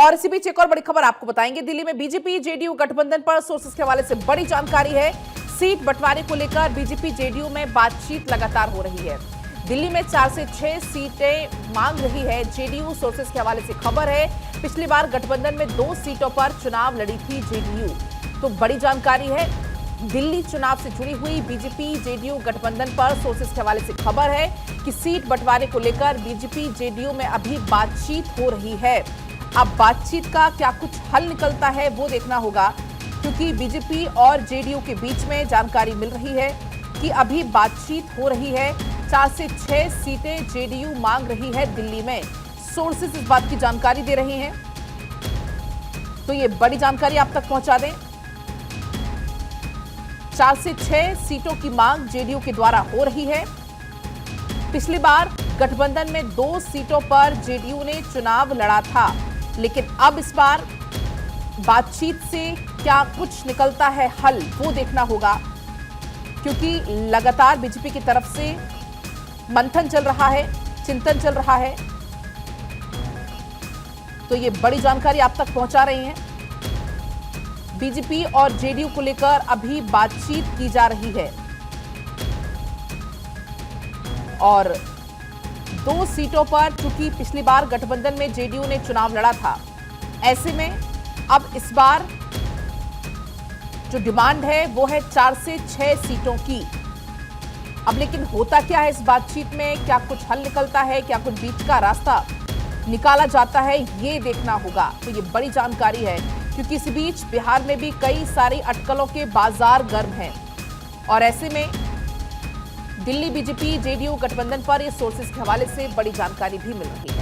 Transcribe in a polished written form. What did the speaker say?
और इसी बीच एक और बड़ी खबर आपको बताएंगे। दिल्ली में बीजेपी जेडीयू गठबंधन पर सोर्सेस के हवाले से बड़ी जानकारी है। सीट बंटवारे को लेकर बीजेपी जेडीयू में बातचीत लगातार हो रही है। दिल्ली में 4 से 6 सीटें मांग रही है जेडीयू। सोर्सेस के हवाले से खबर है, पिछली बार गठबंधन में 2 सीटों पर चुनाव लड़ी थी जेडीयू। तो बड़ी जानकारी है, दिल्ली चुनाव से जुड़ी हुई बीजेपी जेडीयू गठबंधन पर सोर्सेस के हवाले से खबर है कि सीट बंटवारे को लेकर बीजेपी जेडीयू में अभी बातचीत हो रही है। अब बातचीत का क्या कुछ हल निकलता है वो देखना होगा, क्योंकि बीजेपी और जेडीयू के बीच में जानकारी मिल रही है कि अभी बातचीत हो रही है। 4 से 6 सीटें जेडीयू मांग रही है दिल्ली में। सोर्सेस इस बात की जानकारी दे रहे हैं, तो ये बड़ी जानकारी आप तक पहुंचा दें। 4 से 6 सीटों की मांग जेडीयू के द्वारा हो रही है। पिछली बार गठबंधन में 2 सीटों पर जेडीयू ने चुनाव लड़ा था, लेकिन अब इस बार बातचीत से क्या कुछ निकलता है हल वो देखना होगा, क्योंकि लगातार बीजेपी की तरफ से मंथन चल रहा है, चिंतन चल रहा है। तो ये बड़ी जानकारी आप तक पहुंचा रही हैं। बीजेपी और जेडीयू को लेकर अभी बातचीत की जा रही है और 2 सीटों पर, चूंकि पिछली बार गठबंधन में जेडीयू ने चुनाव लड़ा था, ऐसे में अब इस बार जो डिमांड है वो है 4 से 6 सीटों की। अब लेकिन होता क्या है इस बातचीत में, क्या कुछ हल निकलता है, क्या कुछ बीच का रास्ता निकाला जाता है, ये देखना होगा। तो ये बड़ी जानकारी है, क्योंकि इस बीच बिहार में भी कई सारी अटकलों के बाजार गर्म हैं और ऐसे में दिल्ली बीजेपी जेडीयू गठबंधन पर ये सोर्सेस के हवाले से बड़ी जानकारी भी मिल रही है।